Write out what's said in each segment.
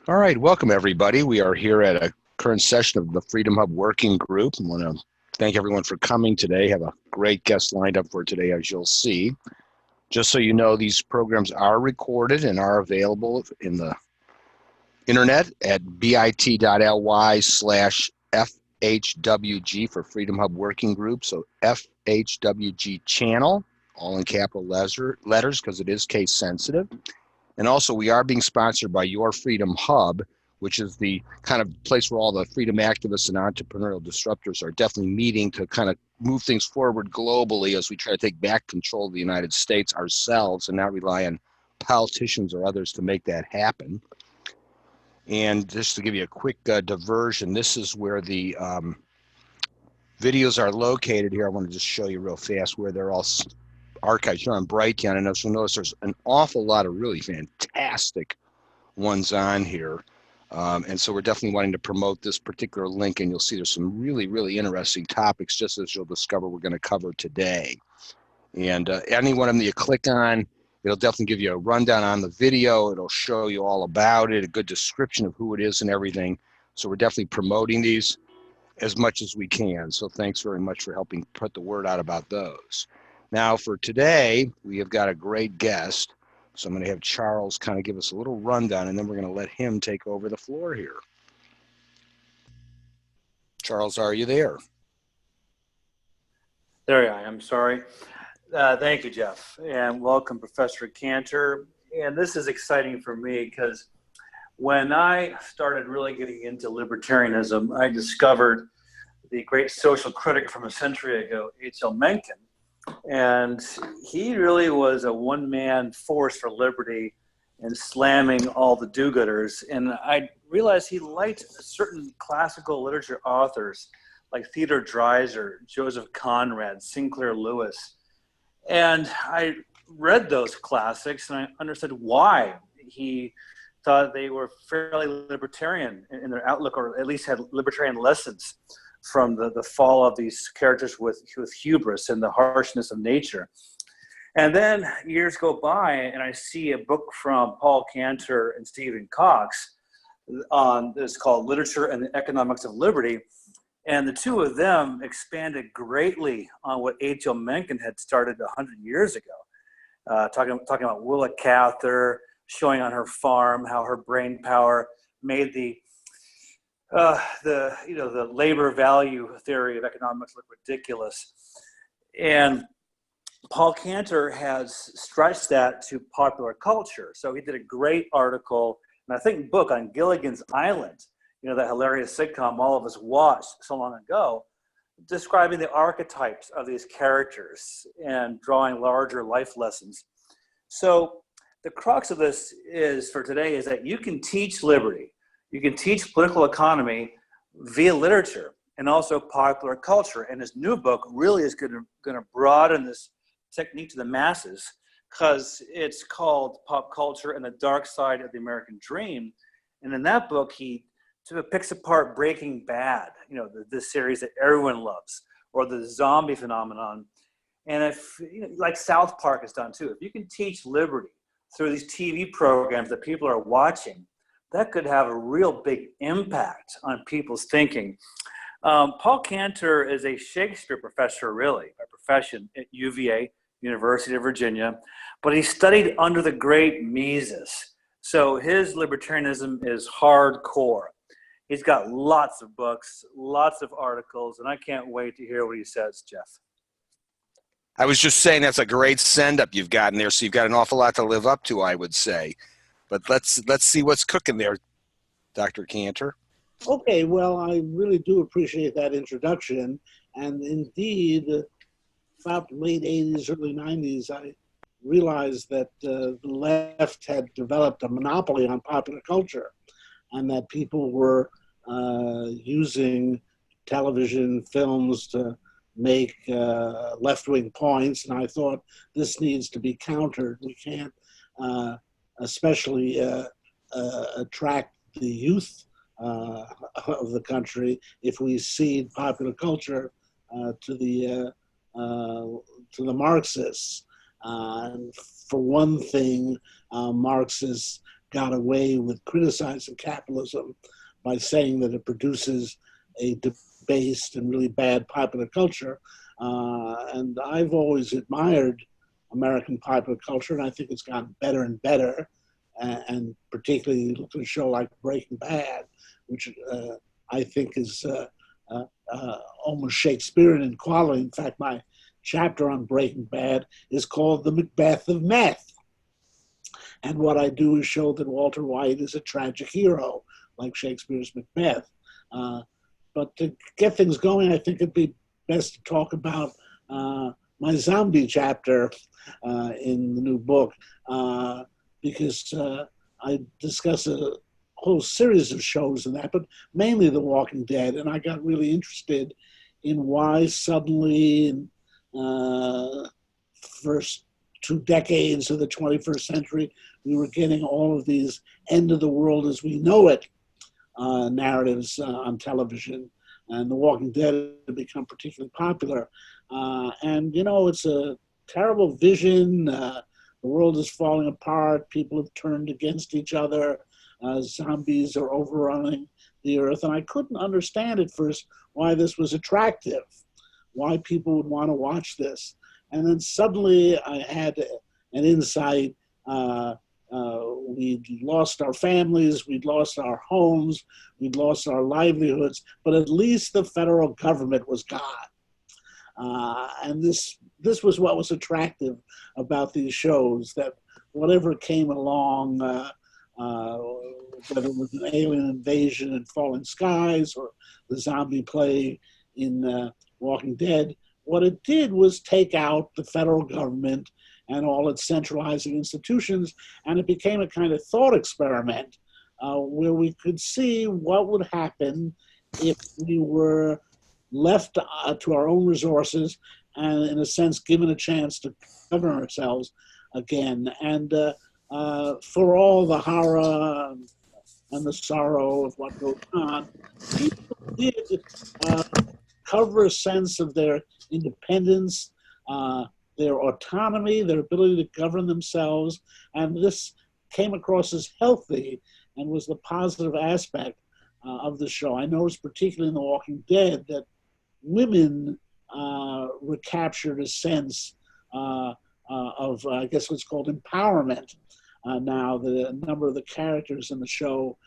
All right, welcome everybody. We are here at a current session of the Freedom Hub Working Group. I want to thank everyone for coming today. Have a great guest lined up for today, as you'll see. Just so you know, these programs are recorded and are available in the internet at bit.ly/FHWG for Freedom Hub Working Group. So FHWG channel, all in capital letters because it is case sensitive. And also, we are being sponsored by Your Freedom Hub, which is the kind of place where all the freedom activists and entrepreneurial disruptors are definitely meeting to kind of move things forward globally as we try to take back control of the United States ourselves and not rely on politicians or others to make that happen. And just to give you a quick diversion, this is where the videos are located here. I want to just show you real fast where they're all archives here on Brighteon, and as you'll notice, there's an awful lot of really fantastic ones on here. And so we're definitely wanting to promote this particular link, and you'll see there's some really, really interesting topics, just as you'll discover we're going to cover today. And any one of them that you click on, it'll definitely give you a rundown on the video. It'll show you all about it, a good description of who it is and everything. So we're definitely promoting these as much as we can. So thanks very much for helping put the word out about those. Now for today, we have got a great guest. So I'm going to have Charles kind of give us a little rundown, and then we're going to let him take over the floor here. Charles, are you there? There I am, sorry. Thank you, Jeff, and welcome, Professor Cantor. And this is exciting for me because when I started really getting into libertarianism, I discovered the great social critic from a century ago, H.L. Mencken. And he really was a one-man force for liberty and slamming all the do-gooders. And I realized he liked certain classical literature authors like Theodore Dreiser, Joseph Conrad, Sinclair Lewis. And I read those classics and I understood why he thought they were fairly libertarian in their outlook, or at least had libertarian lessons from the fall of these characters with hubris and the harshness of nature. And then years go by and I see a book from Paul Cantor and Stephen Cox on this called Literature and the Economics of Liberty. And the two of them expanded greatly on what H.L. Mencken had started 100 years ago, talking about Willa Cather, showing on her farm how her brain power made the labor value theory of economics look ridiculous. And Paul Cantor has stretched that to popular culture. So he did a great article, and I think book on Gilligan's Island, that hilarious sitcom all of us watched so long ago, describing the archetypes of these characters and drawing larger life lessons. So the crux of this for today is that you can teach liberty. You can teach political economy via literature and also popular culture. And his new book really is going to broaden this technique to the masses because it's called Pop Culture and the Dark Side of the American Dream. And in that book, he sort of picks apart Breaking Bad, the series that everyone loves, or the zombie phenomenon. And if, like South Park has done too, if you can teach liberty through these TV programs that people are watching, that could have a real big impact on people's thinking. Paul Cantor is a Shakespeare professor, really, by profession at UVA, University of Virginia, but he studied under the great Mises. So his libertarianism is hardcore. He's got lots of books, lots of articles, and I can't wait to hear what he says, Jeff. I was just saying that's a great send-up you've gotten there, so you've got an awful lot to live up to, I would say. But let's see what's cooking there, Dr. Cantor. Okay, well, I really do appreciate that introduction. And indeed, about the late 80s, early 90s, I realized that the left had developed a monopoly on popular culture and that people were using television, films to make left-wing points. And I thought this needs to be countered. We can't especially attract the youth of the country if we cede popular culture to the Marxists. And for one thing, Marxists got away with criticizing capitalism by saying that it produces a debased and really bad popular culture. And I've always admired American popular culture, and I think it's gotten better and better. And particularly look at a show like Breaking Bad, which I think is almost Shakespearean in quality. In fact, my chapter on Breaking Bad is called The Macbeth of Meth. And what I do is show that Walter White is a tragic hero, like Shakespeare's Macbeth. But to get things going, I think it'd be best to talk about my zombie chapter in the new book, because I discuss a whole series of shows in that, but mainly The Walking Dead. And I got really interested in why suddenly in first 2 decades of the 21st century, we were getting all of these end of the world as we know it narratives on television. And The Walking Dead had become particularly popular. And, you know, it's a terrible vision. The world is falling apart. People have turned against each other. Zombies are overrunning the earth. And I couldn't understand at first why this was attractive, why people would want to watch this. And then suddenly I had an insight. We'd lost our families, we'd lost our homes, we'd lost our livelihoods, but at least the federal government was gone. And this was what was attractive about these shows, that whatever came along, whether it was an alien invasion in Falling Skies or the zombie plague in Walking Dead, what it did was take out the federal government and all its centralizing institutions, and it became a kind of thought experiment where we could see what would happen if we were left to our own resources and, in a sense, given a chance to govern ourselves again. And for all the horror and the sorrow of what goes on, people did cover a sense of their independence, their autonomy, their ability to govern themselves, and this came across as healthy and was the positive aspect of the show. I noticed particularly in The Walking Dead that women recaptured a sense of, I guess what's called empowerment. Now, a number of the characters in the show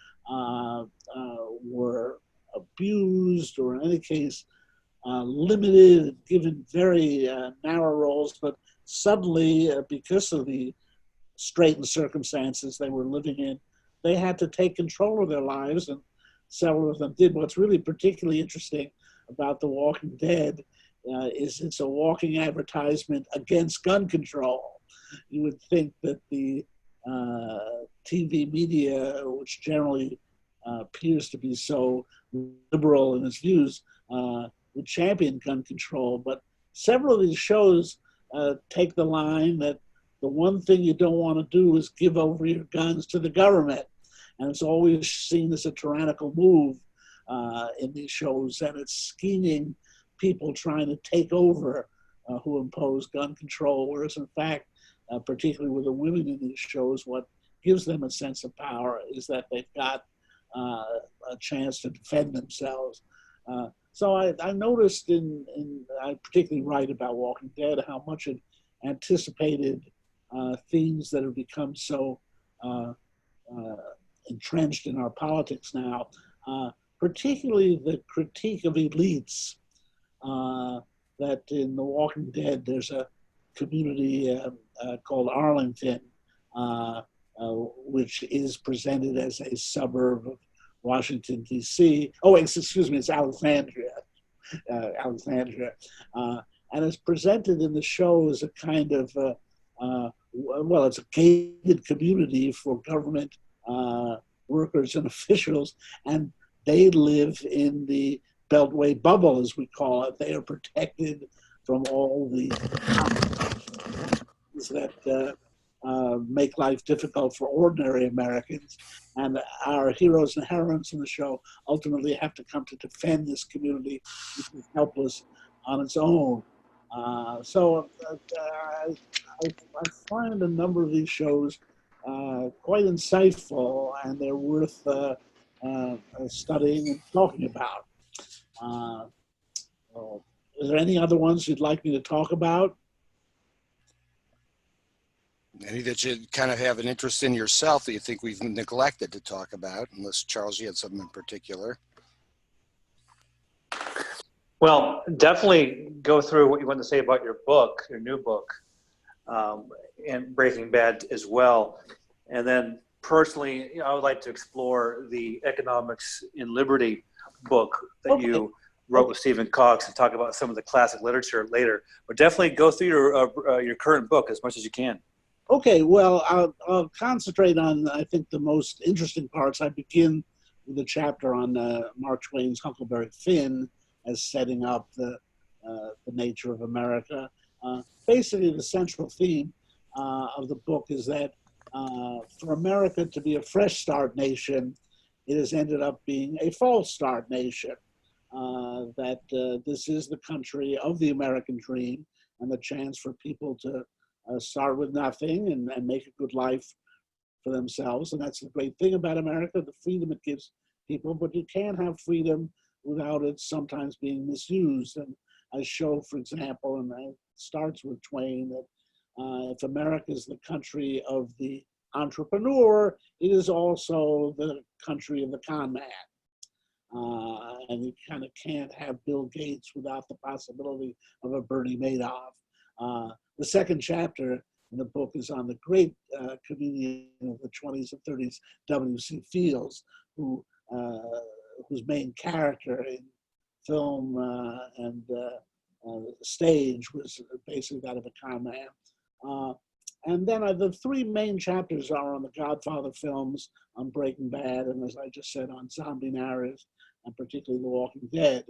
were abused, or in any case, limited, given very narrow roles, but suddenly, because of the straitened circumstances they were living in, they had to take control of their lives, and several of them did. What's really particularly interesting about The Walking Dead is it's a walking advertisement against gun control. You would think that the TV media, which generally appears to be so liberal in its views, would champion gun control, but several of these shows take the line that the one thing you don't want to do is give over your guns to the government. And it's always seen as a tyrannical move in these shows, and it's scheming people trying to take over who impose gun control, whereas in fact, particularly with the women in these shows, what gives them a sense of power is that they've got a chance to defend themselves. So I noticed I particularly write about Walking Dead, how much it anticipated themes that have become so entrenched in our politics now, particularly the critique of elites, that in The Walking Dead, there's a community called Arlington, which is presented as a suburb of Washington, D.C. Oh, excuse me, it's Alexandria. And it's presented in the show as a kind of, well, it's a gated community for government workers and officials, and they live in the Beltway bubble, as we call it. They are protected from all the that make life difficult for ordinary Americans. And our heroes and heroines in the show ultimately have to come to defend this community, which is helpless on its own. So I find a number of these shows quite insightful, and they're worth studying and talking about. Uh, well, is there any other ones you'd like me to talk about? Any that you kind of have an interest in yourself that you think we've neglected to talk about, unless Charles, you had something in particular. Well, definitely go through what you want to say about your book, your new book, and Breaking Bad as well. And then personally, I would like to explore the Economics in Liberty book that you wrote with Stephen Cox and talk about some of the classic literature later. But definitely go through your current book as much as you can. Okay, well, I'll concentrate on, I think, the most interesting parts. I begin with a chapter on Mark Twain's Huckleberry Finn as setting up the nature of America. Basically, the central theme of the book is that for America to be a fresh start nation, it has ended up being a false start nation. That this is the country of the American dream and the chance for people to start with nothing and make a good life for themselves. And that's the great thing about America, the freedom it gives people, but you can't have freedom without it sometimes being misused. And I show, for example, and it starts with Twain, that if America is the country of the entrepreneur, it is also the country of the con man. And you kind of can't have Bill Gates without the possibility of a Bernie Madoff. The second chapter in the book is on the great comedian of the 20s and 30s, W.C. Fields, whose main character in film and stage was basically that of a con man. And then the three main chapters are on the Godfather films, on Breaking Bad, and as I just said, on zombie narratives, and particularly The Walking Dead.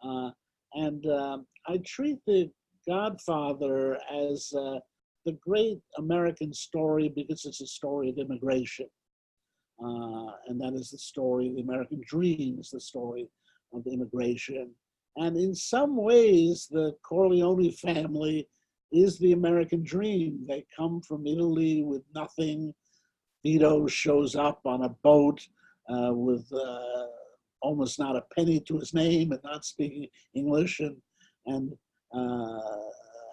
I treat the Godfather as the great American story because it's a story of immigration. And that is the story, the American dream is the story of immigration. And in some ways, the Corleone family is the American dream. They come from Italy with nothing. Vito shows up on a boat with almost not a penny to his name and not speaking English. And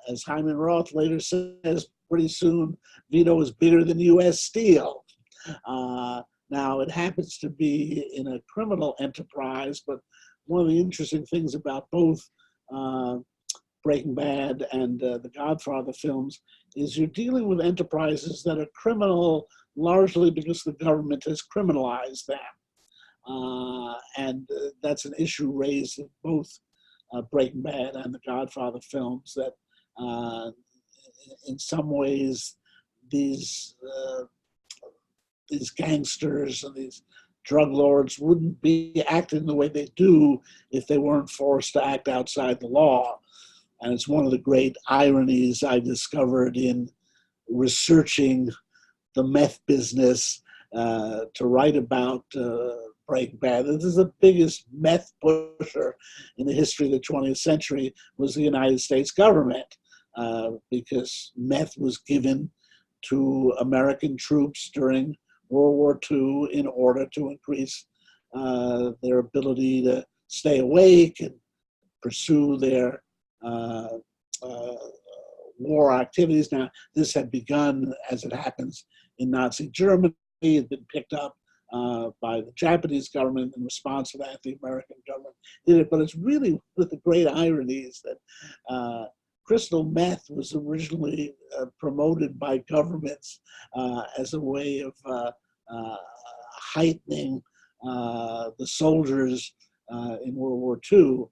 as Hyman Roth later says, pretty soon, Vito is bigger than U.S. Steel. Now, it happens to be in a criminal enterprise, but one of the interesting things about both Breaking Bad and the Godfather films is you're dealing with enterprises that are criminal largely because the government has criminalized them. And that's an issue raised in both Breaking Bad and the Godfather films, that in some ways these gangsters and these drug lords wouldn't be acting the way they do if they weren't forced to act outside the law. And it's one of the great ironies I discovered in researching the meth business to write about Breaking Bad. This is the biggest meth pusher in the history of the 20th century was the United States government, because meth was given to American troops during World War II in order to increase their ability to stay awake and pursue their war activities. Now, this had begun, as it happens, in Nazi Germany. It had been picked up by the Japanese government. In response to that, the American government did it. But it's really with the great ironies that crystal meth was originally promoted by governments as a way of heightening the soldiers in World War II.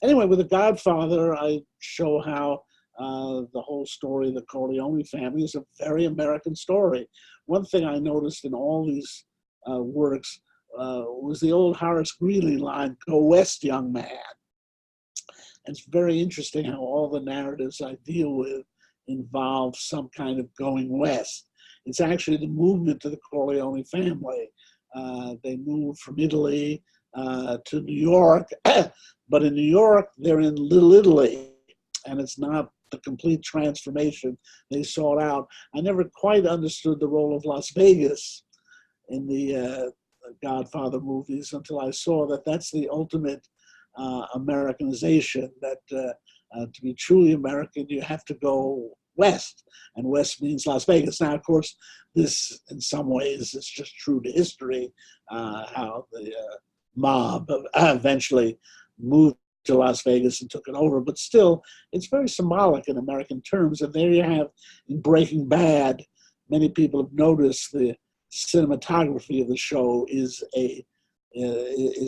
Anyway, with The Godfather, I show how the whole story of the Corleone family is a very American story. One thing I noticed in all these works was the old Horace Greeley line, "Go west, young man." And it's very interesting how all the narratives I deal with involve some kind of going west. It's actually the movement of the Corleone family. They moved from Italy to New York, but in New York, they're in Little Italy, and it's not the complete transformation they sought out. I never quite understood the role of Las Vegas in the Godfather movies until I saw that that's the ultimate Americanization, that to be truly American, you have to go west, and west means Las Vegas. Now, of course, this in some ways is just true to history, how the mob eventually moved to Las Vegas and took it over, but still, it's very symbolic in American terms. And there you have, in Breaking Bad, many people have noticed the cinematography of the show is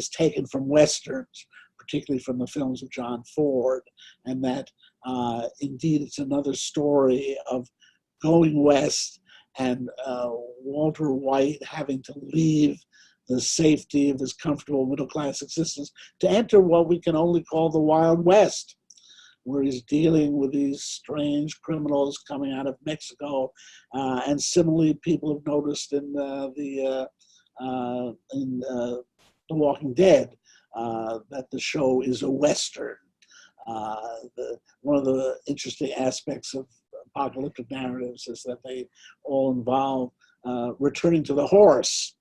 taken from westerns, particularly from the films of John Ford, and that indeed it's another story of going west and Walter White having to leave the safety of his comfortable middle-class existence to enter what we can only call the Wild West, where he's dealing with these strange criminals coming out of Mexico. And similarly, people have noticed in The Walking Dead that the show is a Western. One of the interesting aspects of apocalyptic narratives is that they all involve returning to the horse.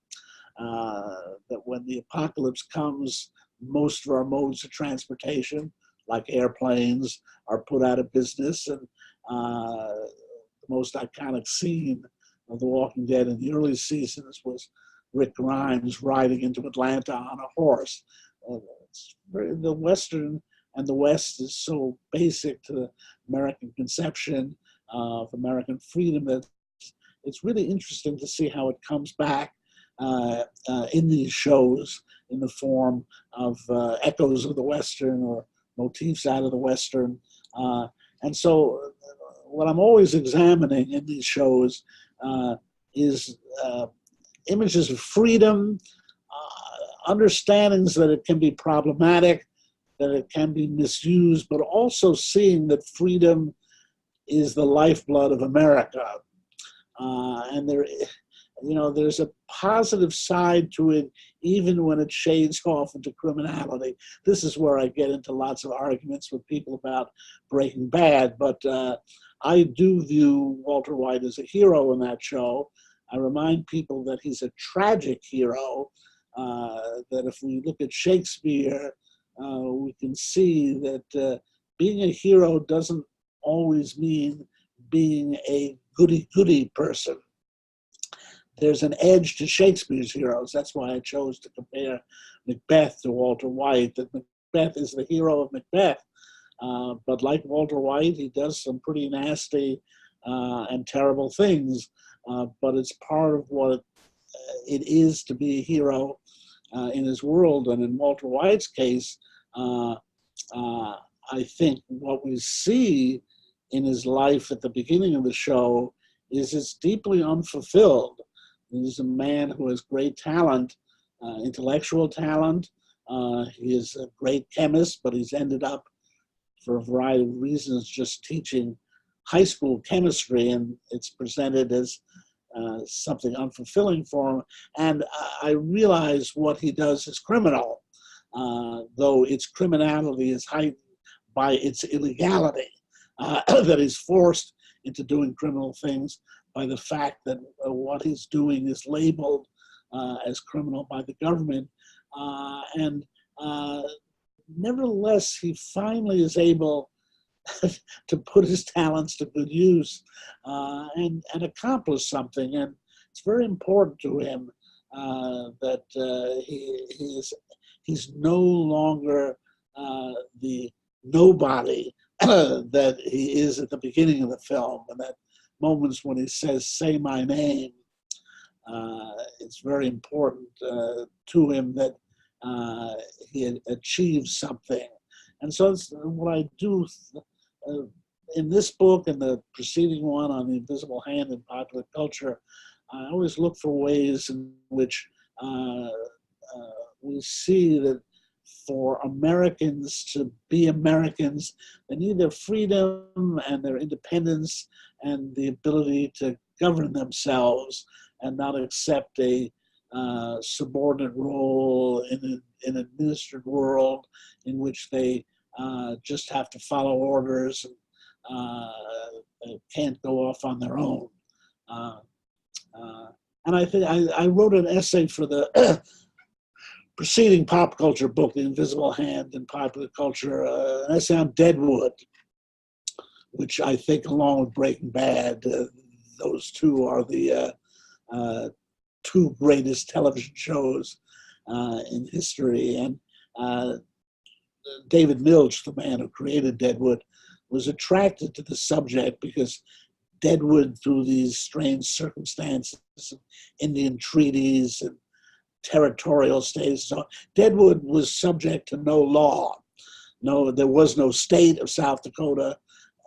That when the apocalypse comes, most of our modes of transportation, like airplanes, are put out of business. And the most iconic scene of The Walking Dead in the early seasons was Rick Grimes riding into Atlanta on a horse. The Western and the West is so basic to the American conception of American freedom that it's really interesting to see how it comes back in these shows in the form of echoes of the Western or motifs out of the Western. And so what I'm always examining in these shows is images of freedom, understandings that it can be problematic, that it can be misused, but also seeing that freedom is the lifeblood of America. And there's a positive side to it, even when it shades off into criminality. This is where I get into lots of arguments with people about Breaking Bad, but I do view Walter White as a hero in that show. I remind people that he's a tragic hero, that if we look at Shakespeare, we can see that being a hero doesn't always mean being a goody-goody person. There's an edge to Shakespeare's heroes. That's why I chose to compare Macbeth to Walter White, that Macbeth is the hero of Macbeth. But like Walter White, he does some pretty nasty and terrible things, but it's part of what it is to be a hero in his world. And in Walter White's case, I think what we see in his life at the beginning of the show is it's deeply unfulfilled. He's a man who has great talent, intellectual talent. He is a great chemist, but he's ended up, for a variety of reasons, just teaching high school chemistry, and it's presented as something unfulfilling for him. And I realize what he does is criminal, though its criminality is heightened by its illegality, that he's forced into doing criminal things by the fact that what he's doing is labeled as criminal by the government. And nevertheless, he finally is able to put his talents to good use and accomplish something. And it's very important to him that he's no longer the nobody that he is at the beginning of the film, and that moments when he says, "Say my name," it's very important to him that he achieves something. And so it's what I do in this book and the preceding one on the invisible hand in popular culture. I always look for ways in which we see that for Americans to be Americans, they need their freedom and their independence and the ability to govern themselves and not accept a subordinate role in an administered world in which they just have to follow orders and can't go off on their own. And I think I wrote an essay for the preceding pop culture book, The Invisible Hand in Popular Culture, an essay on Deadwood, which I think, along with Breaking Bad, those two are the two greatest television shows in history. And David Milch, the man who created Deadwood, was attracted to the subject because Deadwood, through these strange circumstances, Indian treaties and territorial states, so Deadwood was subject to no law. No, there was no state of South Dakota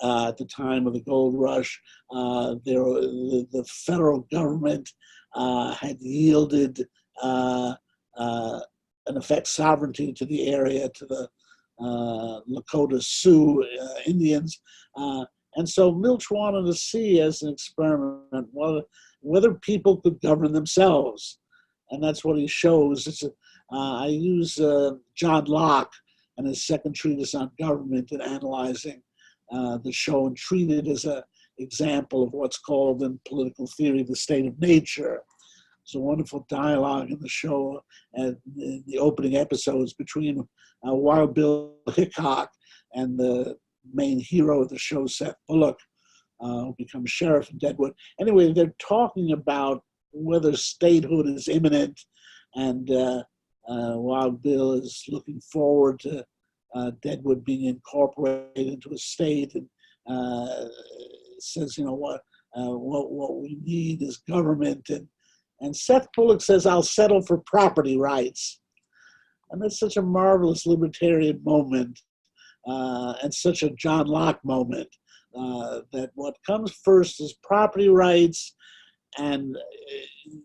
at the time of the gold rush. The federal government had yielded, in effect, sovereignty to the area, to the Lakota Sioux Indians. And so Milch wanted to see, as an experiment, whether people could govern themselves. And that's what he shows. I use John Locke and his second treatise on government in analyzing the show, and treat it as an example of what's called in political theory the state of nature. There's a wonderful dialogue in the show and in the opening episodes between Wild Bill Hickok and the main hero of the show, Seth Bullock, who becomes sheriff in Deadwood. Anyway, they're talking about whether statehood is imminent, and Wild Bill is looking forward to Deadwood being incorporated into a state, and says, what we need is government. And Seth Bullock says, I'll settle for property rights. And that's such a marvelous libertarian moment, and such a John Locke moment, that what comes first is property rights, and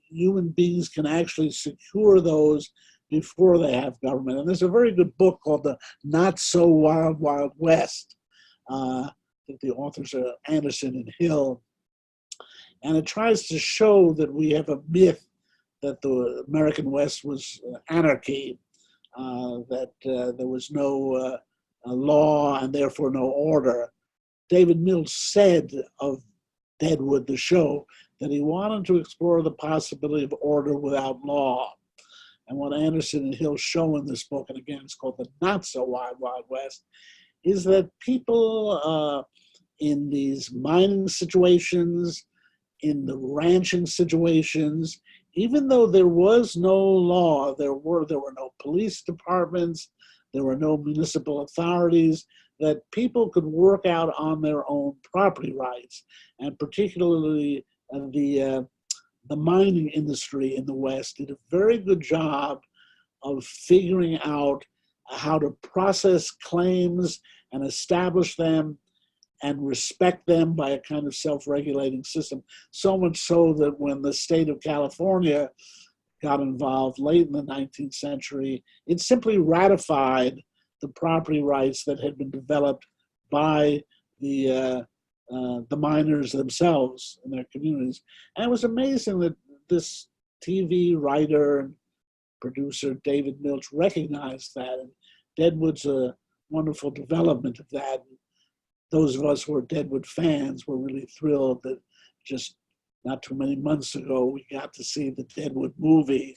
human beings can actually secure those before they have government. And there's a very good book called The Not So Wild Wild West. I think the authors are Anderson and Hill. And it tries to show that we have a myth that the American West was anarchy, that there was no law and therefore no order. David Milch said of Deadwood, the show, that he wanted to explore the possibility of order without law. And what Anderson and Hill show in this book, and again, it's called The Not So Wild Wild West, is that people in these mining situations, in the ranching situations, even though there was no law, there were no police departments, there were no municipal authorities, that people could work out on their own property rights. And particularly the mining industry in the West did a very good job of figuring out how to process claims and establish them and respect them by a kind of self-regulating system. So much so that when the state of California got involved late in the 19th century, it simply ratified the property rights that had been developed by the miners themselves in their communities. And it was amazing that this TV writer and producer, David Milch, recognized that. And Deadwood's a wonderful development of that. Those of us who are Deadwood fans were really thrilled that just not too many months ago, we got to see the Deadwood movie.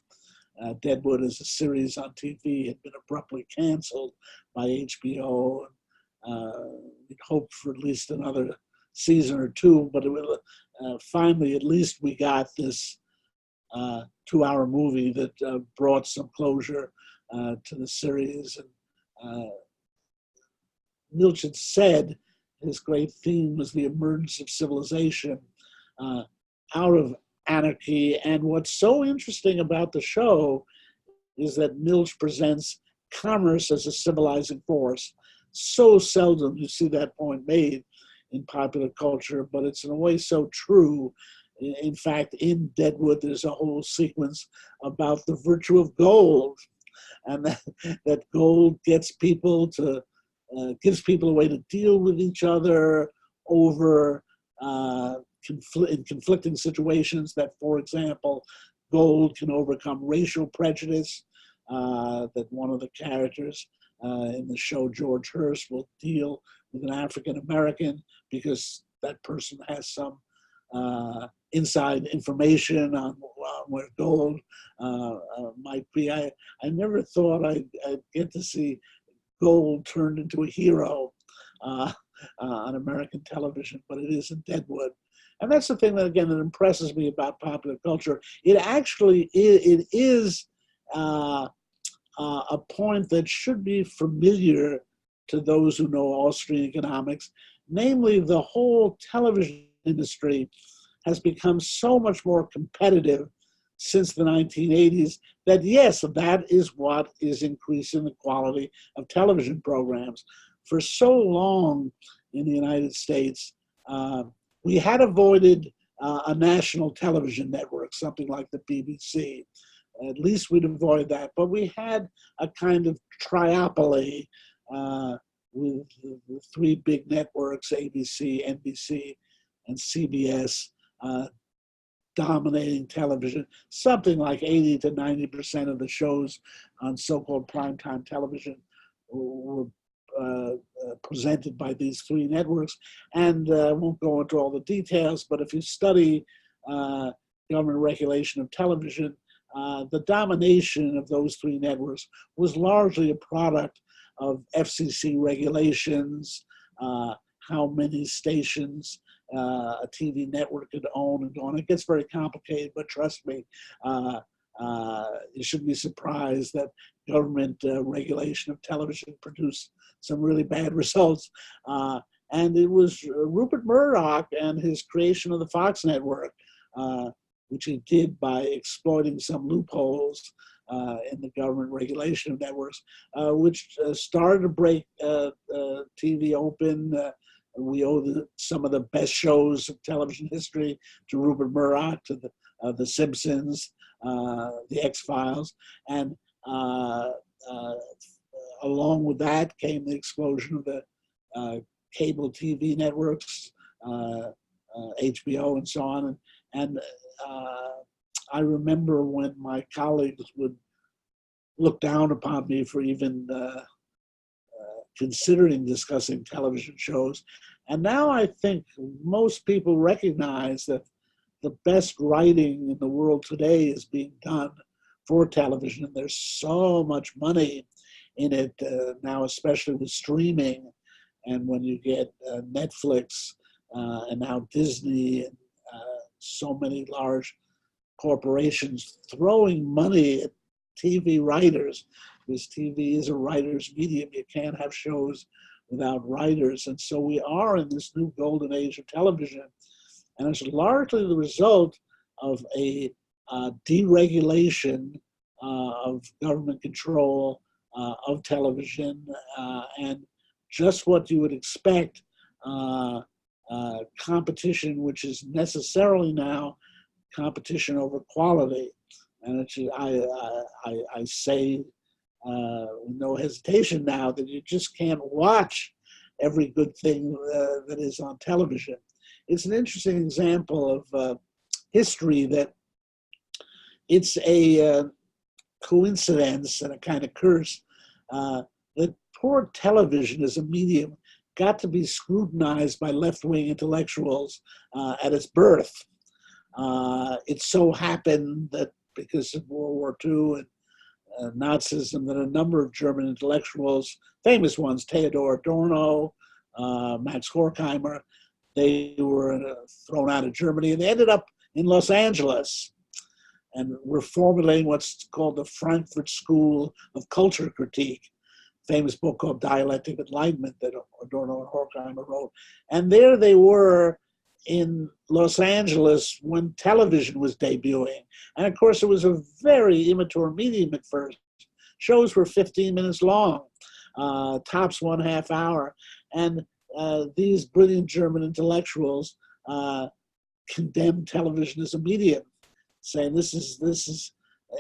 Deadwood as a series on TV had been abruptly canceled by HBO. We'd hoped for at least another season or two, but finally, at least we got this 2-hour movie that brought some closure to the series. And Milch had said his great theme was the emergence of civilization out of anarchy. And what's so interesting about the show is that Milch presents commerce as a civilizing force. So seldom you see that point made in popular culture, but it's in a way so true. In fact, in Deadwood, there's a whole sequence about the virtue of gold, and that gold gets people to gives people a way to deal with each other over in conflicting situations. That, for example, gold can overcome racial prejudice. That one of the characters in the show, George Hurst, will deal with an African American because that person has some inside information on where gold might be. I never thought I'd get to see gold turned into a hero on American television, but it is in Deadwood. And that's the thing that, again, that impresses me about popular culture. It actually is a point that should be familiar to those who know Austrian economics, namely the whole television industry has become so much more competitive since the 1980s that, yes, that is what is increasing the quality of television programs. For so long in the United States, we had avoided a national television network, something like the BBC. At least we'd avoid that. But we had a kind of triopoly with the three big networks, ABC, NBC, and CBS, dominating television. Something like 80 to 90% of the shows on so-called primetime television were presented by these three networks. And I won't go into all the details, but if you study government regulation of television, the domination of those three networks was largely a product of FCC regulations, how many stations a TV network could own and go on. It gets very complicated, but trust me, you shouldn't be surprised that government regulation of television produced some really bad results. And it was Rupert Murdoch and his creation of the Fox network, which he did by exploiting some loopholes in the government regulation of networks, which started to break TV open. We owe some of the best shows of television history to Rupert Murdoch, to the Simpsons, the X-Files, and along with that came the explosion of the cable TV networks, HBO and so on. And I remember when my colleagues would look down upon me for even considering discussing television shows. And now I think most people recognize that the best writing in the world today is being done for television. And there's so much money in it now, especially with streaming. And when you get Netflix and now Disney and so many large corporations throwing money at TV writers, because TV is a writer's medium. You can't have shows without writers. And so we are in this new golden age of television. And it's largely the result of a deregulation of government control of television and just what you would expect, competition, which is necessarily now competition over quality. And it's, I say with no hesitation now that you just can't watch every good thing that is on television. It's an interesting example of history that it's a coincidence and a kind of curse that poor television as a medium got to be scrutinized by left-wing intellectuals at its birth. It so happened that because of World War II and Nazism, that a number of German intellectuals, famous ones, Theodor Adorno, Max Horkheimer, they were thrown out of Germany and they ended up in Los Angeles and were formulating what's called the Frankfurt School of Culture Critique, famous book called Dialectic Enlightenment that Adorno and Horkheimer wrote. And there they were in Los Angeles when television was debuting. And of course, it was a very immature medium at first. Shows were 15 minutes long, tops 1/2 hour. And these brilliant German intellectuals condemned television as a medium, saying this is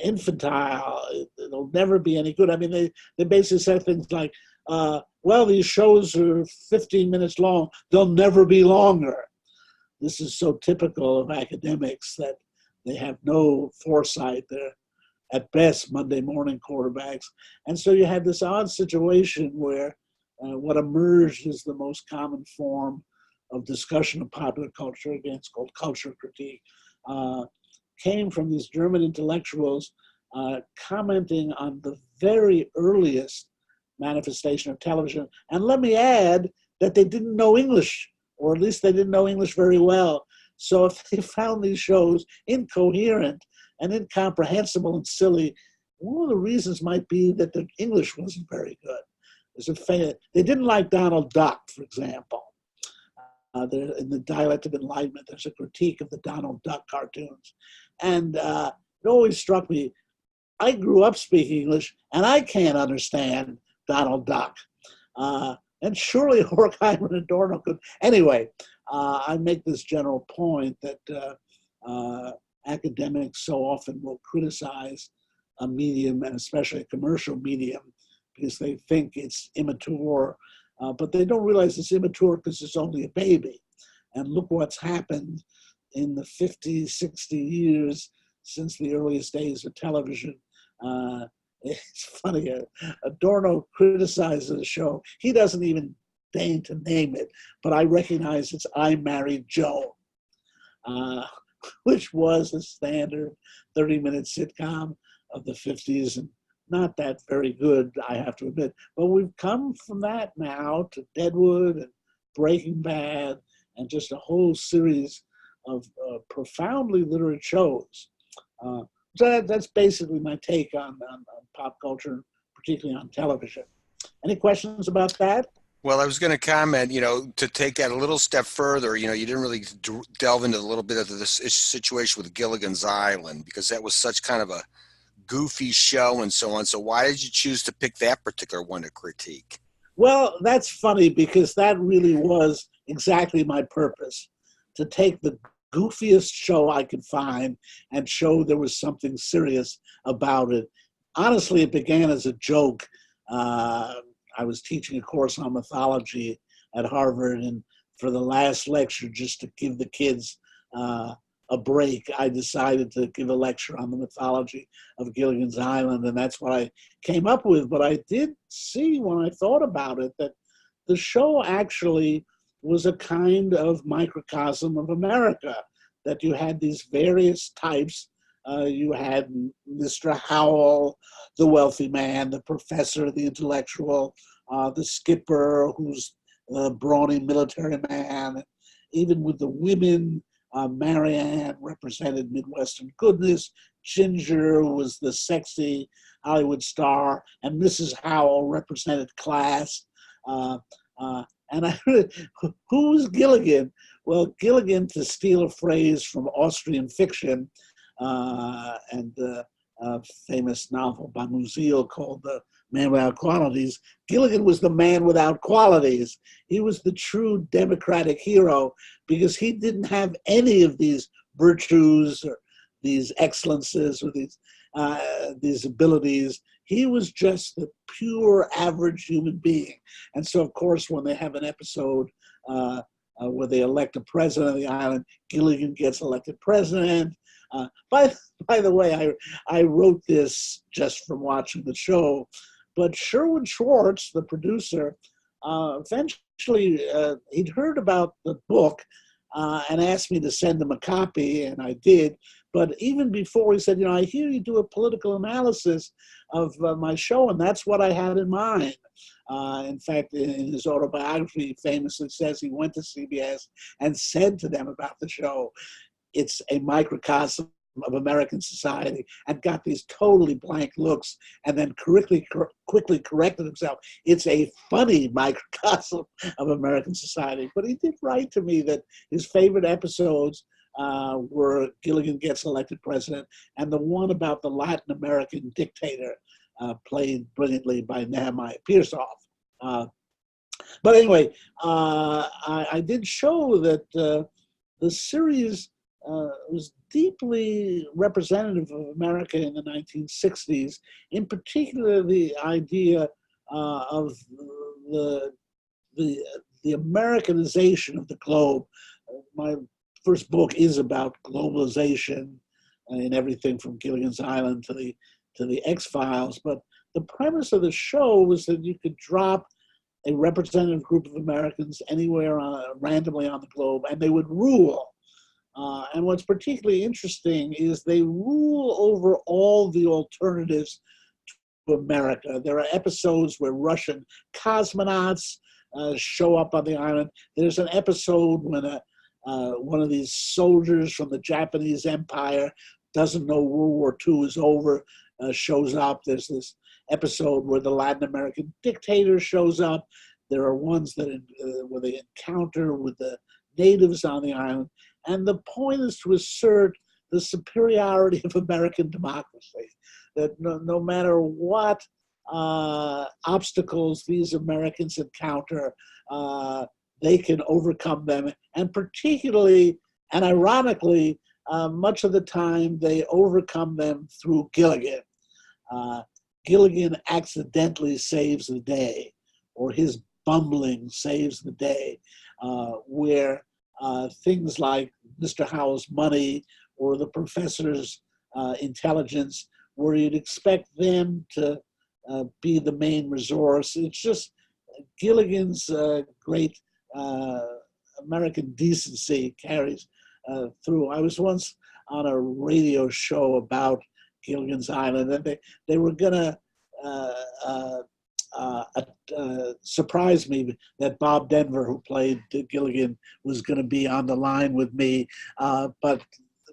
infantile, it'll never be any good. I mean, they basically said things like, well, these shows are 15 minutes long, they'll never be longer. This is so typical of academics that they have no foresight. They're at best Monday morning quarterbacks. And so you had this odd situation where what emerged as the most common form of discussion of popular culture, again, it's called culture critique, came from these German intellectuals commenting on the very earliest manifestation of television. And let me add that they didn't know English, or at least they didn't know English very well. So if they found these shows incoherent and incomprehensible and silly, one of the reasons might be that the English wasn't very good. They didn't like Donald Duck, for example. In the Dialect of Enlightenment, there's a critique of the Donald Duck cartoons. And it always struck me, I grew up speaking English, and I can't understand Donald Duck. And surely Horkheimer and Adorno could. Anyway, I make this general point that academics so often will criticize a medium, and especially a commercial medium, because they think it's immature, but they don't realize it's immature because it's only a baby. And look what's happened in the 50, 60 years since the earliest days of television. It's funny, Adorno criticizes the show. He doesn't even deign to name it, but I recognize it's I Married Joe, which was a standard 30-minute sitcom of the 50s, and not that very good, I have to admit. But we've come from that now to Deadwood and Breaking Bad and just a whole series of profoundly literate shows. So that's basically my take on pop culture, particularly on television. Any questions about that? Well, I was going to comment, to take that a little step further, you didn't really delve into a little bit of this situation with Gilligan's Island, because that was such kind of a goofy show and so on. So why did you choose to pick that particular one to critique? Well, that's funny, because that really was exactly my purpose, to take the goofiest show I could find and show there was something serious about it. Honestly, it began as a joke. I was teaching a course on mythology at Harvard, and for the last lecture, just to give the kids a break, I decided to give a lecture on the mythology of Gilligan's Island, and that's what I came up with. But I did see, when I thought about it, that the show actually was a kind of microcosm of America, that you had these various types. You had Mr. Howell, the wealthy man, the professor, the intellectual, the skipper, who's a brawny military man. Even with the women, Marianne represented Midwestern goodness, Ginger was the sexy Hollywood star, and Mrs. Howell represented class. And who was Gilligan? Well, Gilligan, to steal a phrase from Austrian fiction and a famous novel by Musil called The Man Without Qualities, Gilligan was the man without qualities. He was the true democratic hero, because he didn't have any of these virtues or these excellences or these abilities. He was just the pure average human being. And so, of course, when they have an episode where they elect a president of the island, Gilligan gets elected president. By the way, I wrote this just from watching the show, but Sherwin Schwartz, the producer, eventually he'd heard about the book and asked me to send him a copy, and I did. But even before, he said, I hear you do a political analysis of my show, and that's what I had in mind. In fact, in his autobiography, he famously says he went to CBS and said to them about the show, it's a microcosm of American society, and got these totally blank looks, and then quickly corrected himself. It's a funny microcosm of American society. But he did write to me that his favorite episodes were Gilligan Gets Elected President, and the one about the Latin American dictator, played brilliantly by Nehemiah Pearsoff. But anyway, I did show that the series was deeply representative of America in the 1960s, in particular the idea of the Americanization of the globe. My first book is about globalization and everything from Gilligan's Island to the X-Files, but the premise of the show was that you could drop a representative group of Americans anywhere randomly on the globe, and they would rule. And what's particularly interesting is they rule over all the alternatives to America. There are episodes where Russian cosmonauts show up on the island. There's an episode when one of these soldiers from the Japanese Empire doesn't know World War II is over, shows up. There's this episode where the Latin American dictator shows up. There are ones that where they encounter with the natives on the island. And the point is to assert the superiority of American democracy, that no matter what obstacles these Americans encounter, they can overcome them. And particularly, and ironically, much of the time they overcome them through Gilligan. Gilligan accidentally saves the day, or his bumbling saves the day, where things like Mr. Howell's money or the professor's intelligence, where you'd expect them to be the main resource. It's just Gilligan's great American decency carries through. I was once on a radio show about Gilligan's Island, and they were gonna surprised me that Bob Denver, who played Gilligan, was going to be on the line with me. But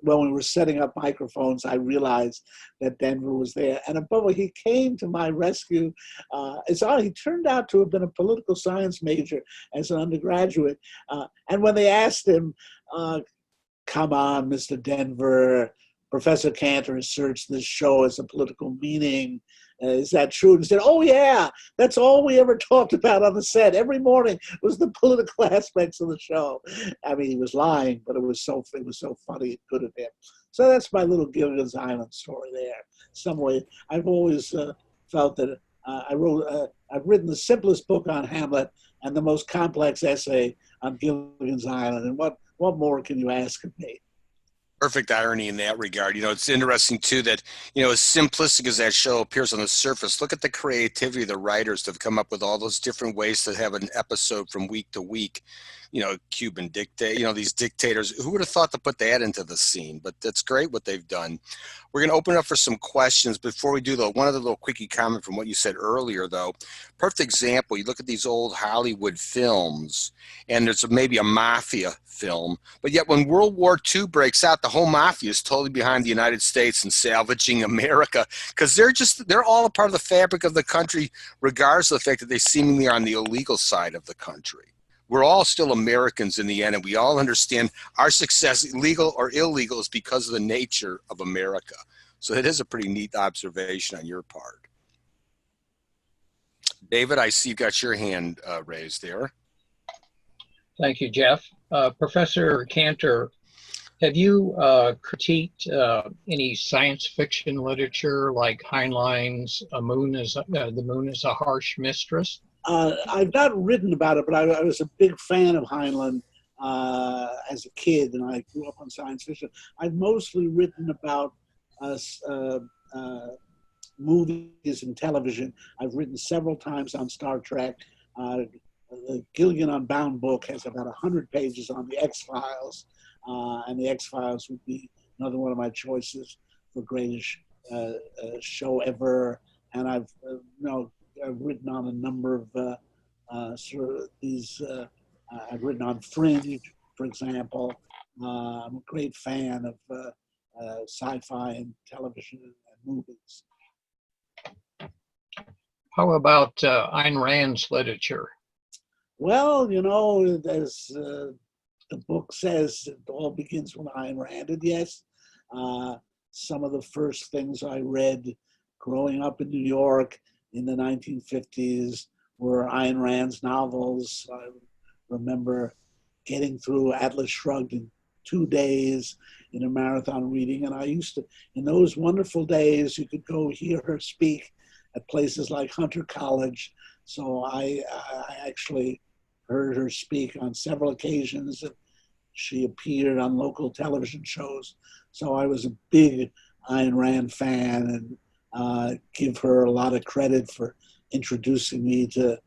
when we were setting up microphones, I realized that Denver was there. And above all, he came to my rescue. It's odd, he turned out to have been a political science major as an undergraduate. And when they asked him, come on, Mr. Denver, Professor Cantor asserts this show as a political meaning. Is that true? And he said, oh yeah, that's all we ever talked about on the set. Every morning was the political aspects of the show. I mean, he was lying, but it was so funny and good of him. So that's my little Gilligan's Island story there. Some way, I've always felt that I've written the simplest book on Hamlet and the most complex essay on Gilligan's Island. And what more can you ask of me? Perfect irony in that regard. You know, it's interesting too that, you know, as simplistic as that show appears on the surface, look at the creativity of the writers that have come up with all those different ways to have an episode from week to week. You know, Cuban dictate, you know, these dictators, who would have thought to put that into the scene? But that's great what they've done. We're going to open up for some questions. Before we do, though, one other little quickie comment from what you said earlier, though. Perfect example, you look at these old Hollywood films, and there's maybe a mafia film, but yet when World War II breaks out, the whole mafia is totally behind the United States and salvaging America, because they're all a part of the fabric of the country, regardless of the fact that they seemingly are on the illegal side of the country. We're all still Americans in the end, and we all understand our success, legal or illegal, is because of the nature of America. So it is a pretty neat observation on your part. David, I see you've got your hand raised there. Thank you, Jeff. Professor Cantor, have you critiqued any science fiction literature like Heinlein's The Moon is a Harsh Mistress? I've not written about it, but I was a big fan of Heinlein as a kid, and I grew up on science fiction. I've mostly written about movies and television. I've written several times on Star Trek. The Gilligan Unbound book has about 100 pages on the X-Files, and the X-Files would be another one of my choices for greatest show ever. And I've written on a number of sort of these. I've written on Fringe, for example. I'm a great fan of sci-fi and television and movies. How about Ayn Rand's literature? Well, you know, as the book says, it all begins with Ayn Rand. And yes, some of the first things I read growing up in New York in the 1950s were Ayn Rand's novels. I remember getting through Atlas Shrugged in 2 days in a marathon reading. And I used to, in those wonderful days, you could go hear her speak at places like Hunter College. So I actually heard her speak on several occasions. She appeared on local television shows. So I was a big Ayn Rand fan, and give her a lot of credit for introducing me to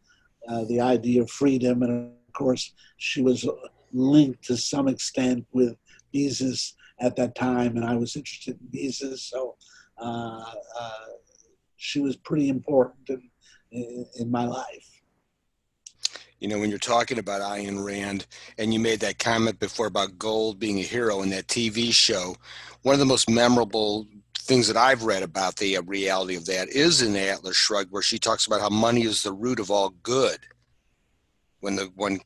the idea of freedom. And of course, she was linked to some extent with Mises at that time, and I was interested in Mises, so she was pretty important in my life. You know, when you're talking about Ayn Rand, and you made that comment before about gold being a hero in that TV show, one of the most memorable things that I've read about the reality of that is in Atlas Shrugged, where she talks about how money is the root of all good. When the one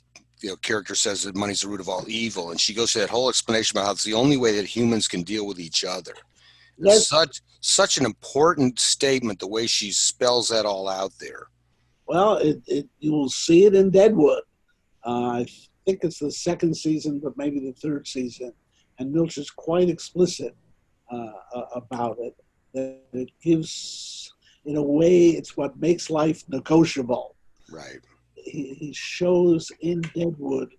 character says that money's the root of all evil, and she goes to that whole explanation about how it's the only way that humans can deal with each other. Yes. Such an important statement, the way she spells that all out there. Well, you will see it in Deadwood. I think it's the second season, but maybe the third season. And Milch is quite explicit about it. That it gives, in a way, it's what makes life negotiable. Right. He shows in Deadwood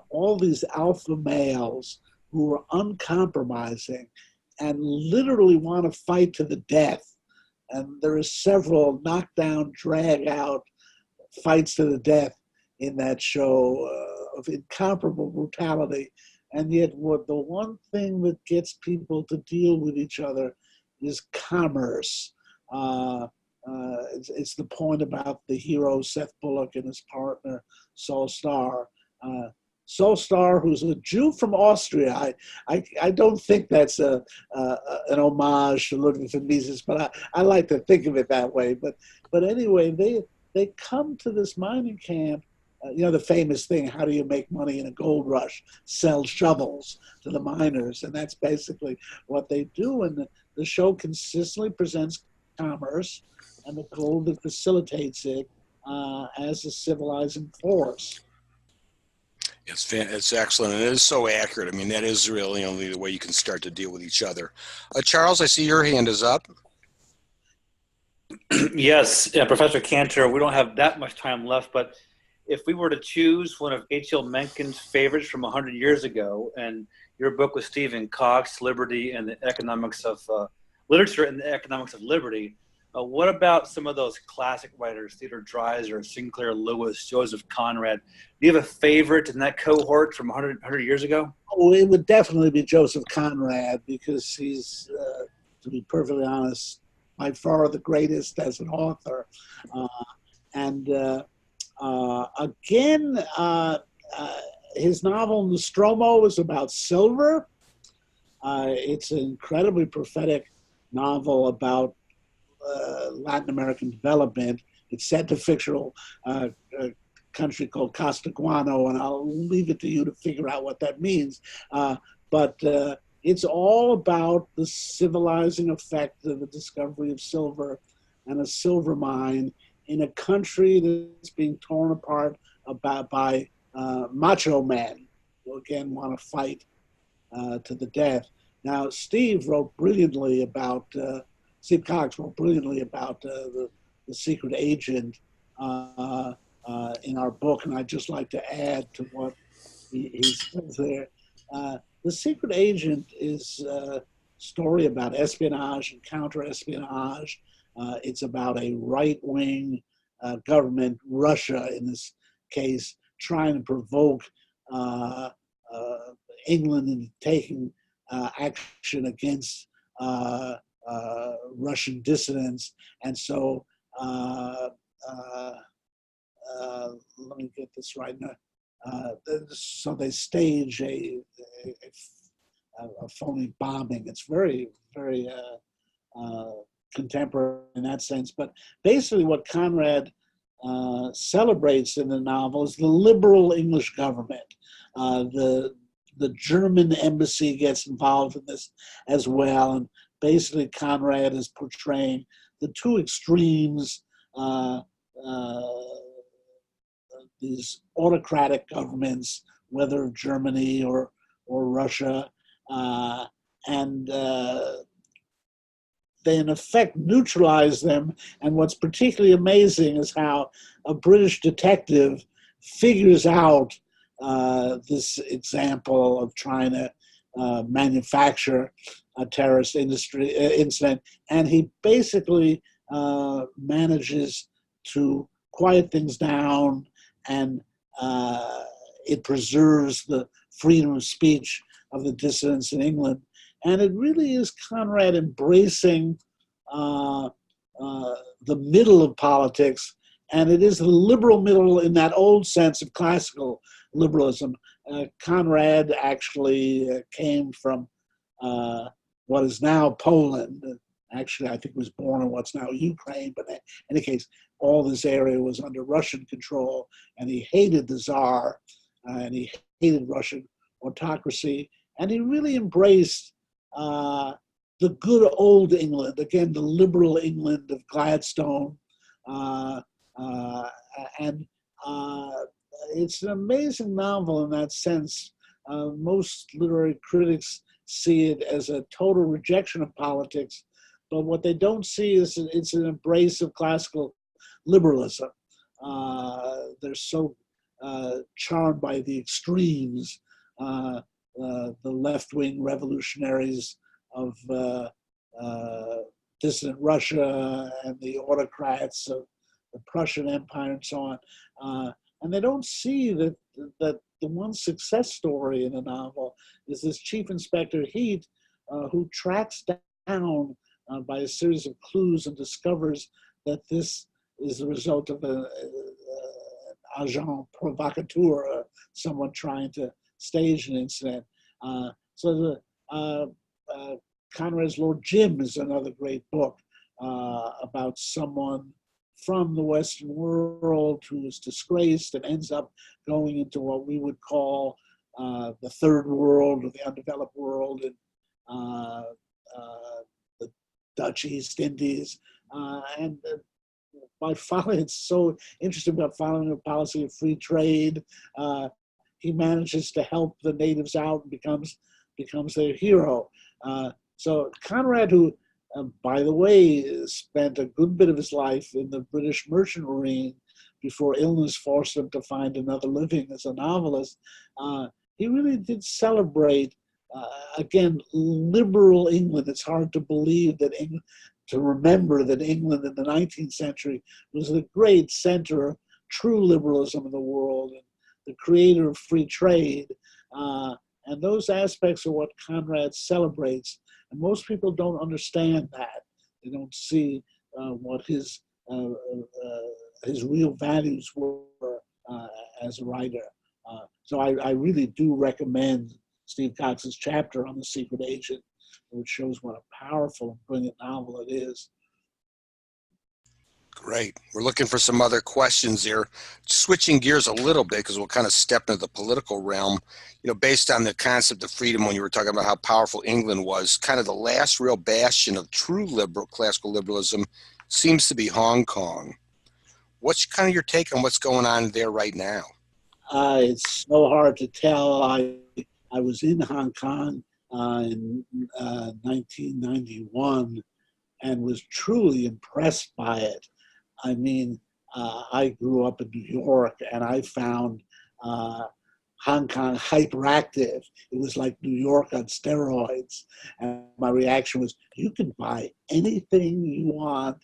all these alpha males who are uncompromising and literally want to fight to the death. And there are several knockdown, drag out fights to the death in that show of incomparable brutality. And yet the one thing that gets people to deal with each other is commerce. It's the point about the hero Seth Bullock and his partner Sol Star. Sol Star, who's a Jew from Austria. I don't think that's an homage to Ludwig von Mises, but I like to think of it that way. But anyway, they come to this mining camp. The famous thing, how do you make money in a gold rush? Sell shovels to the miners, and that's basically what they do. And the show consistently presents commerce and the gold that facilitates it as a civilizing force. It's excellent, and it is so accurate. I mean, that is really only the way you can start to deal with each other. Charles, I see your hand is up. Yes, Professor Cantor, we don't have that much time left, but if we were to choose one of H.L. Mencken's favorites from 100 years ago, and your book with Stephen Cox, Liberty and the Economics of Literature and the Economics of Liberty, what about some of those classic writers, Theodore Dreiser, Sinclair Lewis, Joseph Conrad? Do you have a favorite in that cohort from 100 years ago? Oh, it would definitely be Joseph Conrad, because he's, to be perfectly honest, by far the greatest as an author. Again, his novel Nostromo is about silver. It's an incredibly prophetic novel about Latin American development. It's set to fictional country called Costaguano, and I'll leave it to you to figure out what that means. But it's all about the civilizing effect of the discovery of silver and a silver mine in a country that's being torn apart by macho men who, again, want to fight to the death. Now, Steve Cox wrote brilliantly about The Secret Agent in our book, and I'd just like to add to what he says there. The Secret Agent is a story about espionage and counter-espionage. It's about a right-wing government, Russia in this case, trying to provoke England into taking action against Russian dissidents. And so, let me get this right now. So they stage a phony bombing. It's very, very contemporary in that sense. But basically what Conrad celebrates in the novel is the liberal English government. The German embassy gets involved in this as well. And basically Conrad is portraying the two extremes, these autocratic governments, whether of Germany or Russia, and they in effect neutralize them. And what's particularly amazing is how a British detective figures out this example of trying to manufacture a terrorist incident, and he basically manages to quiet things down, and it preserves the freedom of speech of the dissidents in England. And it really is Conrad embracing the middle of politics, and it is the liberal middle in that old sense of classical liberalism. Conrad actually came from what is now Poland. Actually, I think was born in what's now Ukraine, but in any case, all this area was under Russian control, and he hated the Tsar, and he hated Russian autocracy, and he really embraced the good old England, again, the liberal England of Gladstone. And it's an amazing novel in that sense. Most literary critics see it as a total rejection of politics, but what they don't see is it's an embrace of classical liberalism. They're so charmed by the extremes, the left-wing revolutionaries of dissident Russia and the autocrats of the Prussian Empire and so on. And they don't see that the one success story in the novel is this Chief Inspector Heat, who tracks down by a series of clues and discovers that this is the result of an agent provocateur, someone trying to stage an incident. Conrad's Lord Jim is another great book about someone from the Western world who is disgraced and ends up going into what we would call the third world or the undeveloped world in the Dutch East Indies. By following, it's so interesting about following a policy of free trade. He manages to help the natives out and becomes their hero. So Conrad, who, by the way, spent a good bit of his life in the British Merchant Marine before illness forced him to find another living as a novelist, he really did celebrate, again, liberal England. It's hard to believe that to remember that England in the 19th century was the great center of true liberalism in the world and the creator of free trade. And those aspects are what Conrad celebrates. And most people don't understand that. They don't see what his real values were as a writer. So I really do recommend Steve Cox's chapter on The Secret Agent, which shows what a powerful and brilliant novel it is. Great. We're looking for some other questions here. Switching gears a little bit, because we'll kind of step into the political realm, based on the concept of freedom, when you were talking about how powerful England was, kind of the last real bastion of true classical liberalism seems to be Hong Kong. What's kind of your take on what's going on there right now? It's so hard to tell. I was in Hong Kong in 1991 and was truly impressed by it. I mean, I grew up in New York and I found Hong Kong hyperactive. It was like New York on steroids. And my reaction was, you can buy anything you want,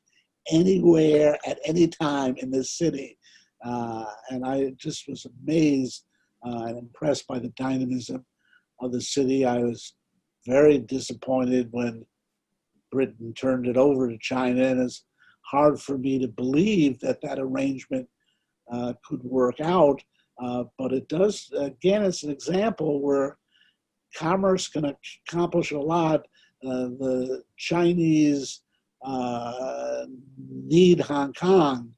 anywhere, at any time in this city. And I just was amazed and impressed by the dynamism of the city. I was very disappointed when Britain turned it over to China, and it's hard for me to believe that arrangement could work out. But it does, again, it's an example where commerce can accomplish a lot. The Chinese need Hong Kong.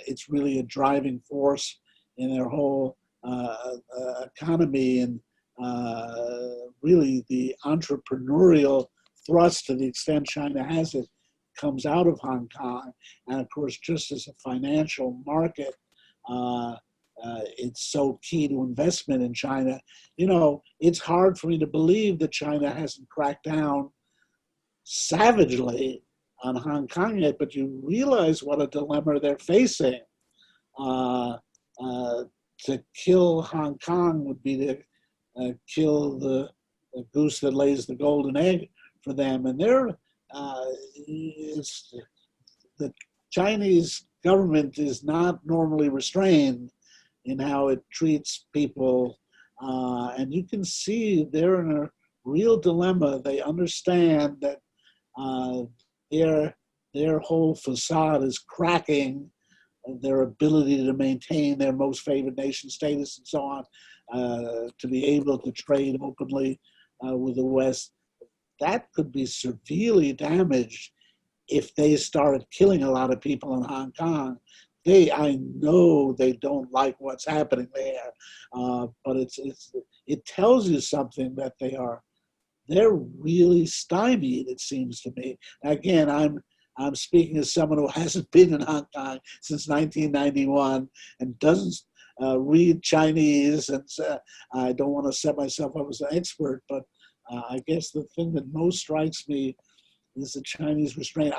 It's really a driving force in their whole economy, and really the entrepreneurial thrust, to the extent China has it, comes out of Hong Kong. And of course, just as a financial market, it's so key to investment in China. It's hard for me to believe that China hasn't cracked down savagely on Hong Kong yet, but you realize what a dilemma they're facing. To kill Hong Kong would be to kill the goose that lays the golden egg for them. And the Chinese government is not normally restrained in how it treats people. And you can see they're in a real dilemma. They understand that their whole facade is cracking, their ability to maintain their most favored nation status and so on, to be able to trade openly with the West. That could be severely damaged if they started killing a lot of people in Hong Kong. I know they don't like what's happening there, but it tells you something that they're really stymied, it seems to me. Again, I'm speaking as someone who hasn't been in Hong Kong since 1991 and doesn't read Chinese, and I don't want to set myself up as an expert, but I guess the thing that most strikes me is the Chinese restraint.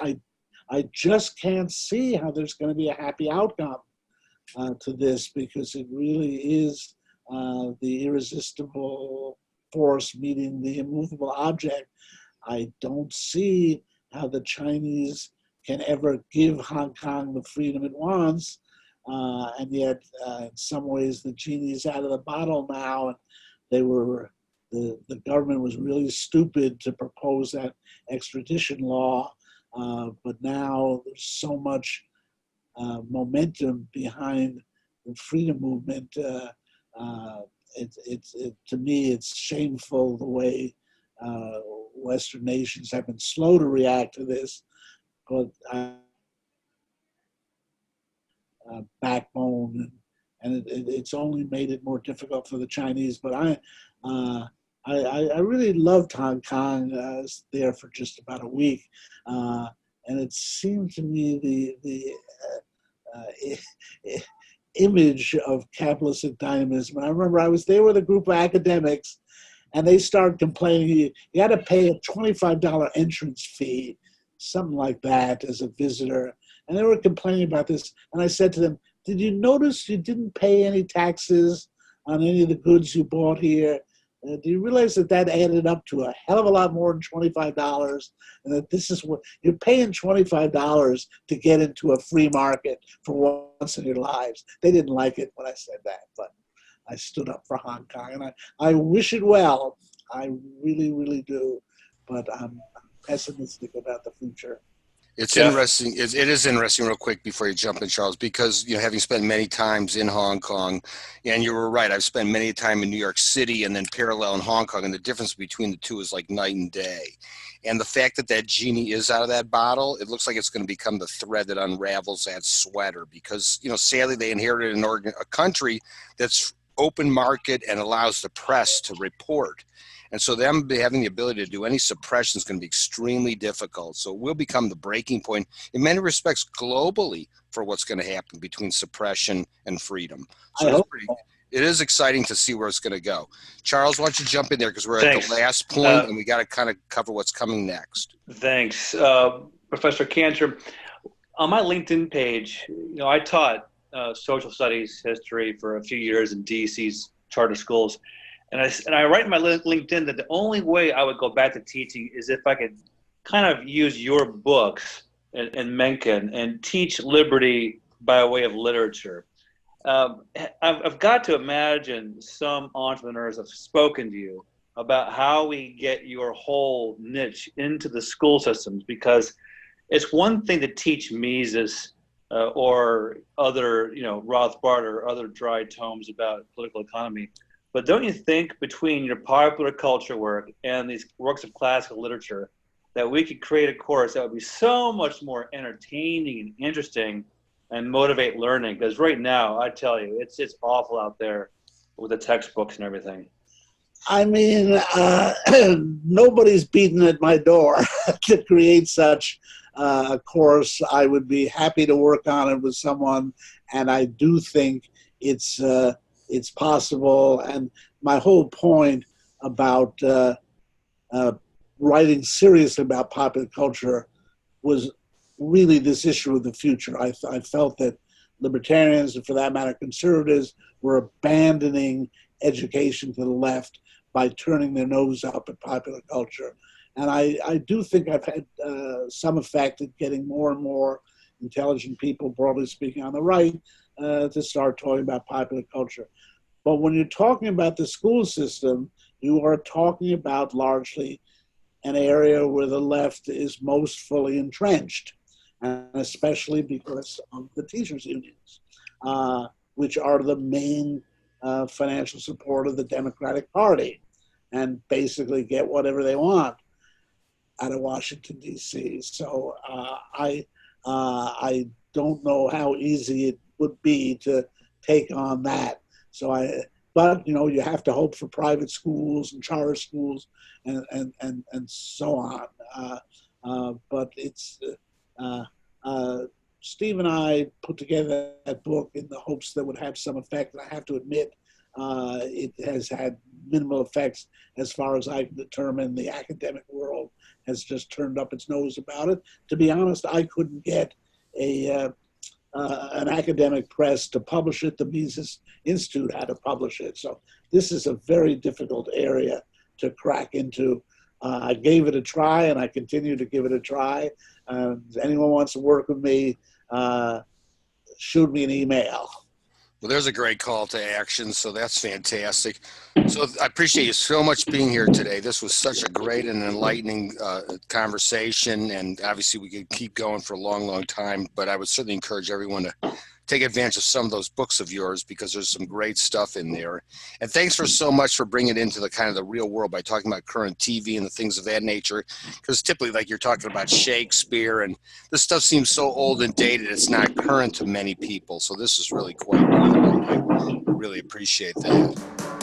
I just can't see how there's going to be a happy outcome to this, because it really is the irresistible force meeting the immovable object. I don't see how the Chinese can ever give Hong Kong the freedom it wants, and yet in some ways the genie is out of the bottle now, and the government was really stupid to propose that extradition law, but now there's so much momentum behind the freedom movement. To me, it's shameful the way Western nations have been slow to react to this, but backbone, and it's only made it more difficult for the Chinese. But I really loved Hong Kong. I was there for just about a week, and it seemed to me the image of capitalistic dynamism. And I remember I was there with a group of academics, and they started complaining. You had to pay a $25 entrance fee, something like that, as a visitor. And they were complaining about this. And I said to them, did you notice you didn't pay any taxes on any of the goods you bought here? Do you realize that added up to a hell of a lot more than $25, and that this is what you're paying $25 to get into a free market for once in your lives? They didn't like it when I said that, but I stood up for Hong Kong, and I wish it well. I really, really do, but I'm pessimistic about the future. It's interesting. It is interesting, real quick, before you jump in, Charles, because, having spent many times in Hong Kong, and you were right, I've spent many time in New York City and then parallel in Hong Kong, and the difference between the two is like night and day. And the fact that genie is out of that bottle, it looks like it's going to become the thread that unravels that sweater, because, sadly, they inherited a country that's open market and allows the press to report. And so them having the ability to do any suppression is going to be extremely difficult. So it will become the breaking point in many respects globally for what's going to happen between suppression and freedom. So it is exciting to see where it's going to go. Charles, why don't you jump in there, because we're at the last point and we got to kind of cover what's coming next. Thanks. Professor Cantor, on my LinkedIn page, I taught social studies history for a few years in DC's charter schools. And I write in my LinkedIn that the only way I would go back to teaching is if I could kind of use your books and Mencken and teach liberty by way of literature. I've got to imagine some entrepreneurs have spoken to you about how we get your whole niche into the school systems, because it's one thing to teach Mises or other, Rothbard or other dry tomes about political economy. But don't you think between your popular culture work and these works of classical literature that we could create a course that would be so much more entertaining and interesting and motivate learning? Because right now, I tell you, it's awful out there with the textbooks and everything. I mean, nobody's beaten at my door to create such a course. I would be happy to work on it with someone, and I do think it's possible. And my whole point about writing seriously about popular culture was really this issue of the future. I felt that libertarians, and for that matter conservatives, were abandoning education to the left by turning their nose up at popular culture. And I do think I've had some effect at getting more and more intelligent people, broadly speaking, on the right to start talking about popular culture. But when you're talking about the school system, you are talking about largely an area where the left is most fully entrenched, and especially because of the teachers' unions, which are the main financial support of the Democratic Party, and basically get whatever they want out of Washington, D.C. So I don't know how easy it would be to take on that. But you have to hope for private schools and charter schools and so on. But it's Steve and I put together that book in the hopes that it would have some effect. And I have to admit, it has had minimal effects as far as I can determine. The academic world has just turned up its nose about it. To be honest, I couldn't get an academic press to publish it. The Mises Institute had to publish it. So this is a very difficult area to crack into. I gave it a try, and I continue to give it a try. If anyone wants to work with me, shoot me an email. Well, there's a great call to action, so that's fantastic. So I appreciate you so much being here today. This was such a great and enlightening conversation, and obviously we could keep going for a long, long time, but I would certainly encourage everyone to take advantage of some of those books of yours because there's some great stuff in there. And thanks for so much for bringing it into the kind of the real world by talking about current TV and the things of that nature, because typically like you're talking about Shakespeare and this stuff seems so old and dated, it's not current to many people. So this is really quite, I really appreciate that.